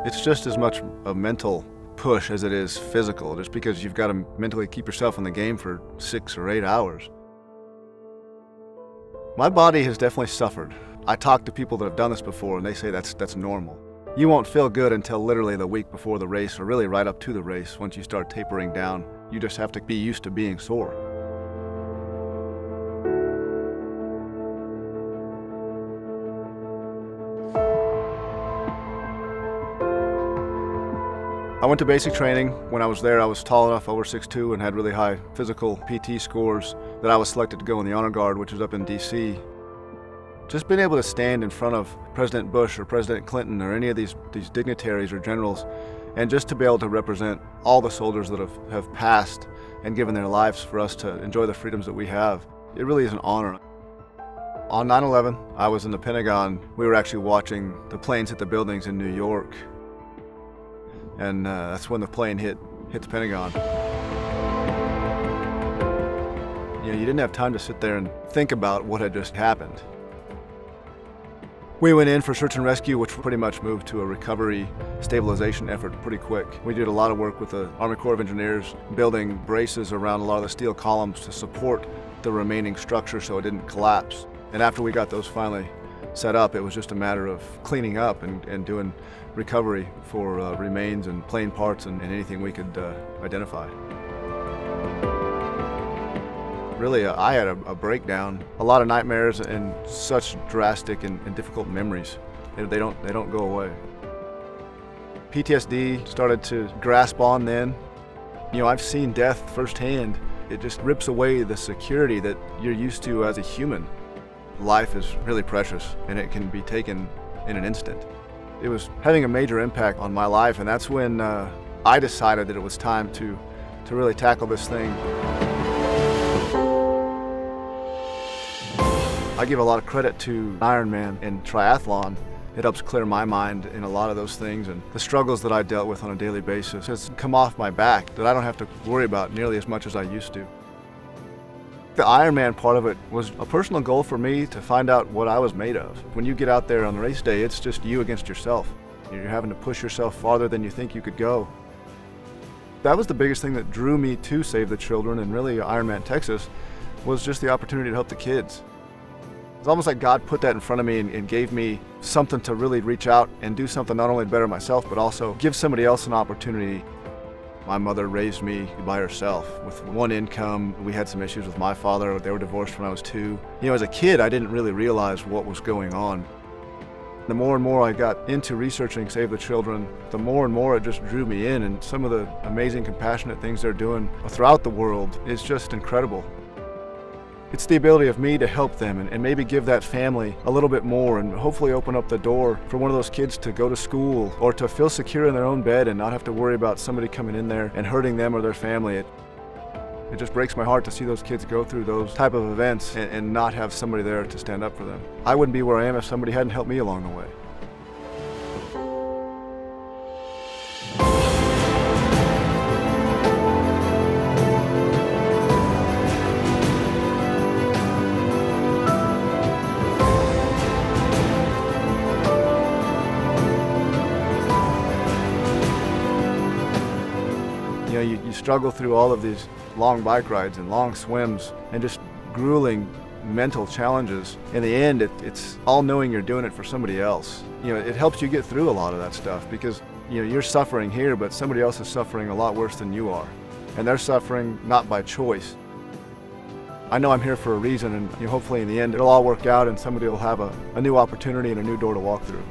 It's just as much a mental push as it is physical, just because you've got to mentally keep yourself in the game for 6 or 8 hours. My body has definitely suffered. I talk to people that have done this before and they say that's normal. You won't feel good until literally the week before the race, or really right up to the race. Once you start tapering down, you just have to be used to being sore. I went to basic training. When I was there, I was tall enough, over 6'2", and had really high physical PT scores, that I was selected to go in the honor guard, which is up in DC. Just being able to stand in front of President Bush or President Clinton or any of these dignitaries or generals, and just to be able to represent all the soldiers that have passed and given their lives for us to enjoy the freedoms that we have, it really is an honor. On 9/11, I was in the Pentagon. We were actually watching the planes hit the buildings in New York. And that's when the plane hit the Pentagon. You know, you didn't have time to sit there and think about what had just happened. We went in for search and rescue, which pretty much moved to a recovery stabilization effort pretty quick. We did a lot of work with the Army Corps of Engineers, building braces around a lot of the steel columns to support the remaining structure so it didn't collapse. And after we got those finally set up, it was just a matter of cleaning up and doing recovery for remains and plane parts and anything we could identify. Really, I had a breakdown, a lot of nightmares and such drastic and difficult memories. They don't go away. PTSD started to grasp on then. You know, I've seen death firsthand. It just rips away the security that you're used to as a human. Life is really precious, and it can be taken in an instant. It was having a major impact on my life, and that's when I decided that it was time to really tackle this thing. I give a lot of credit to Ironman and triathlon. It helps clear my mind in a lot of those things, and the struggles that I dealt with on a daily basis has come off my back that I don't have to worry about nearly as much as I used to. The Ironman part of it was a personal goal for me to find out what I was made of. When you get out there on race day, it's just you against yourself. You're having to push yourself farther than you think you could go. That was the biggest thing that drew me to Save the Children, and really Ironman Texas, was just the opportunity to help the kids. It's almost like God put that in front of me and gave me something to really reach out and do something not only to better myself, but also give somebody else an opportunity. My mother raised me by herself with one income. We had some issues with my father. They were divorced when I was 2. You know, as a kid, I didn't really realize what was going on. The more and more I got into researching Save the Children, the more and more it just drew me in, and some of the amazing, compassionate things they're doing throughout the world is just incredible. It's the ability of me to help them and maybe give that family a little bit more, and hopefully open up the door for one of those kids to go to school or to feel secure in their own bed and not have to worry about somebody coming in there and hurting them or their family. It just breaks my heart to see those kids go through those type of events and not have somebody there to stand up for them. I wouldn't be where I am if somebody hadn't helped me along the way. You know, you struggle through all of these long bike rides and long swims and just grueling mental challenges. In the end, it's all knowing you're doing it for somebody else. You know, it helps you get through a lot of that stuff because, you know, you're suffering here, but somebody else is suffering a lot worse than you are. And they're suffering not by choice. I know I'm here for a reason, and you know, hopefully in the end it'll all work out and somebody will have a new opportunity and a new door to walk through.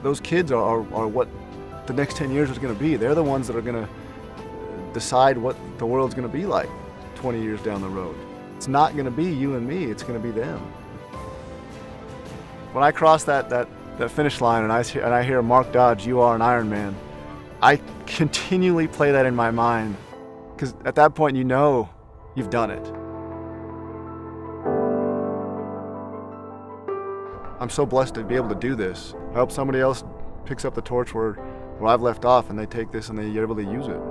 Those kids are what the next 10 years is going to be. They're the ones that are going to decide what the world's going to be like 20 years down the road. It's not going to be you and me, it's going to be them. When I cross that finish line and I hear Mark Dodge, you are an Ironman, I continually play that in my mind, because at that point you know you've done it. I'm so blessed to be able to do this. I hope somebody else picks up the torch where I've left off and they take this and they're able to use it.